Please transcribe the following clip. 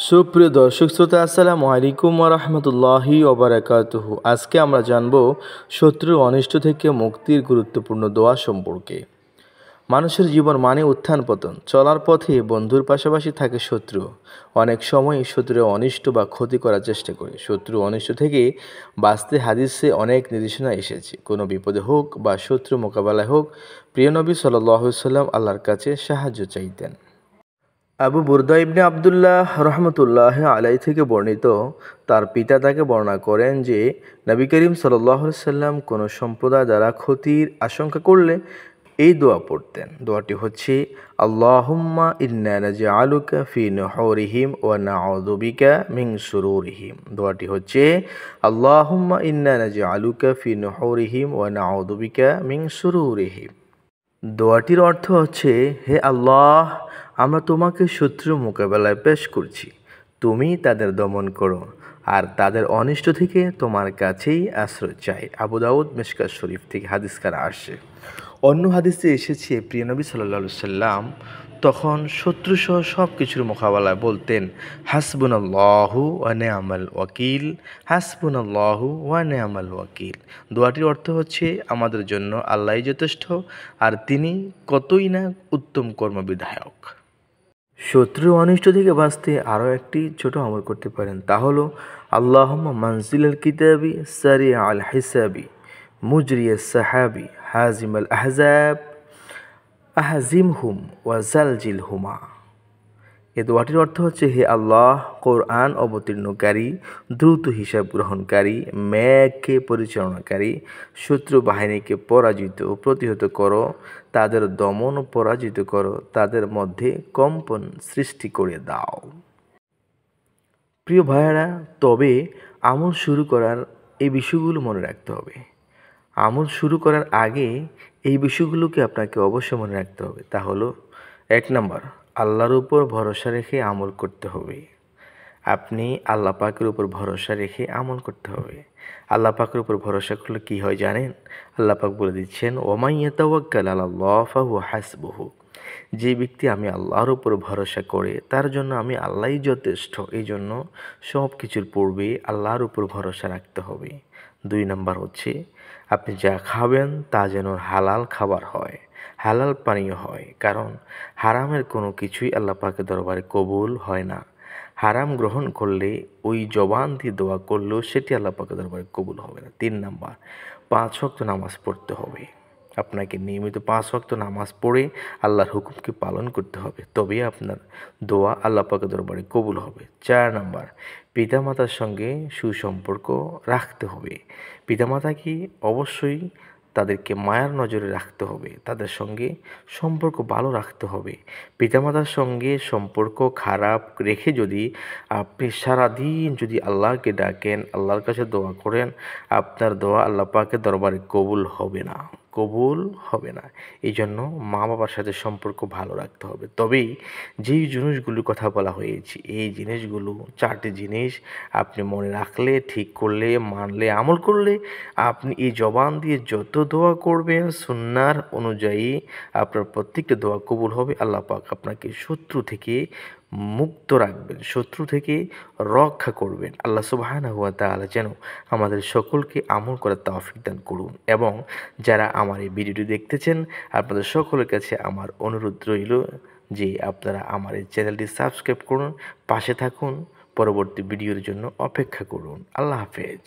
সুপ্রিয় দর্শক শ্রোতা, আসসালামু আলাইকুম ওয়া রাহমাতুল্লাহি ওয়া বারাকাতুহু। আজকে আমরা জানব শত্রুর অনিষ্ট থেকে মুক্তির গুরুত্বপূর্ণ দোয়া সম্পর্কে। মানুষের জীবন মানে উত্থান পতন। চলার পথে বন্ধুর পাশাপাশি থাকে শত্রু। অনেক সময় শত্রুর অনিষ্ট বা ক্ষতি করার চেষ্টা করে। শত্রু অনিষ্ট থেকে বাঁচতে হাদিসে অনেক নির্দেশনা এসেছে। কোনো বিপদে হোক বা শত্রু মোকাবেলায় হোক, প্রিয় নবী সাল্লাল্লাহু আলাইহি ওয়াসাল্লাম আল্লাহর কাছে সাহায্য চাইতেন। আবু বুরদা ইবনে আবদুল্লাহ রহমতুল্লাহ আলাই থেকে বর্ণিত, তার পিতা তাকে বর্ণনা করেন যে নবী করিম সাল্লাল্লাহু আলাইহি সাল্লাম কোনো সম্প্রদায় দ্বারা ক্ষতির আশঙ্কা করলে এই দোয়া পড়তেন। দোয়াটি হচ্ছে, আল্লাহুম্মা ইন্না নাজআলুকা ফি নুহুরিহিম ওয়া নাউযু বিকা মিন শুরুরিহিম। দোয়াটি হচ্ছে, আল্লাহুম্মা ইন্না নাজআলুকা ফি নুহুরিহিম ওয়া নাউযু বিকা মিন শুরুরিহিম। দোয়াটির অর্থ হচ্ছে, হে আল্লাহ, আমরা তোমাকে শত্রু মোকাবেলায় পেশ করছি, তুমি তাদের দমন করো আর তাদের অনিষ্ট থেকে তোমার কাছেই আশ্রয় চাই। আবু দাউদ মিশকাত শরীফ থেকে হাদিস কারা আসে। অন্য হাদিসে এসেছে, প্রিয় নবী সাল্লাল্লাহু আলাইহি সাল্লাম তখন শত্রুসহ সব কিছুর মোকাবেলায় বলতেন, হাসবুনাল্লাহু ওয়া নি'মাল ওয়াকিল, হাসবুনাল্লাহু ওয়া নি'মাল ওয়াকিল। দোয়াটির অর্থ হচ্ছে, আমাদের জন্য আল্লাহই যথেষ্ট আর তিনি কতই না উত্তম কর্মবিধায়ক। শত্রু অনিষ্ট থেকে বাঁচতে আরও একটি ছোট আমল করতে পারেন, তা হলো আল্লাহুম্মা মানজিলাল কিতাবি সারি আল হিসাবি মুজরিয়াস সাহাবি হাজিম আল আহজাব আহজিমহুম ওয়া জালজিলহুমা। এ দোয়াটির অর্থ হচ্ছে, হে আল্লাহ, কোরআন অবতীর্ণকারী, দ্রুত হিসাব গ্রহণকারী, মেঘকে পরিচালনাকারী, শত্রু বাহিনীকে পরাজিত ও প্রতিহত করো, তাদের দমন ও পরাজিত করো, তাদের মধ্যে কম্পন সৃষ্টি করে দাও। প্রিয় ভাইয়েরা, তবে আমল শুরু করার এই বিষয়গুলো মনে রাখতে হবে। আমল শুরু করার আগে এই বিষয়গুলোকে আপনাকে অবশ্যই মনে রাখতে হবে। তা হলো, 1 নাম্বার, আল্লাহর উপর ভরসা রেখে আমল করতে হবে। আপনি আল্লাহ পাকের উপর ভরসা রেখে আমল করতে হবে। আল্লাহ পাকের উপর ভরসা করলে কি হয় জানেন? আল্লাহ পাক বলে দিচ্ছেন, ওয়ামান ইয়াতাওয়াক্কাল আলাল্লাহ ফাহুয়া হাসবুহু। যে ব্যক্তি আমি আল্লাহর উপর ভরসা করে, তার জন্য আমি আল্লাহই যথেষ্ট। এই জন্য সব কিছুর পূর্বে আল্লাহর উপর ভরসা রাখতে হবে। 2 নাম্বার হচ্ছে, আপনি যা খাবেন তা যেন হালাল খাবার হয়, হালাল পানীয় হয়। কারণ হারামের কোনো কিছুই আল্লাহ পাকের দরবারে কবুল হয় না। হারাম গ্রহণ করলে ওই জবান দিয়ে দোয়া করলেও সেটি আল্লাহ পাকের দরবারে কবুল হবে না। 3 নাম্বার, 5 ওয়াক্ত নামাজ পড়তে হবে। আপনাকে নিয়মিত 5 ওয়াক্ত নামাজ পড়ে আল্লাহর হুকুমকে পালন করতে হবে, তবেই আপনার দোয়া আল্লাহ পাকের দরবারে কবুল হবে। 4 নাম্বার, পিতামাতার সঙ্গে সুসম্পর্ক রাখতে হবে। পিতামাতাকে অবশ্যই তাদেরকে মায়ার নজরে রাখতে হবে, তাদের সঙ্গে সম্পর্ক ভালো রাখতে হবে। পিতামাতার সঙ্গে সম্পর্ক খারাপ রেখে যদি আপনি সারাদিন যদি আল্লাহকে ডাকেন, আল্লাহর কাছে দোয়া করেন, আপনার দোয়া আল্লাহ পাকের দরবারে কবুল হবে না, কবুল হবে না। এই জন্য মা বাবার সাথে সম্পর্ক ভালো রাখতে হবে। তবেই যেই জিনিসগুলোর কথা বলা হয়েছে, এই জিনিসগুলো 4টি জিনিস আপনি মনে রাখলে, ঠিক করলে, মানলে, আমল করলে, আপনি এই জবান দিয়ে যত দোয়া করবেন সুন্নাহর অনুযায়ী আপনার প্রত্যেকটা দোয়া কবুল হবে। আল্লাহ পাক আপনাকে শত্রু থেকে মুক্ত রাখবেন, শত্রু থেকে রক্ষা করবেন। আল্লাহ সুবহানাহু ওয়া তাআলা যেন আমাদের সকলকে আমল করার তৌফিক দান করুন। এবং যারা আমার এই ভিডিওটি দেখতেছেন, আপনাদের সকলের কাছে আমার অনুরোধ রইল যে আপনারা আমার এই চ্যানেলটি সাবস্ক্রাইব করুন, পাশে থাকুন, পরবর্তী ভিডিওর জন্য অপেক্ষা করুন। আল্লাহ হাফেজ।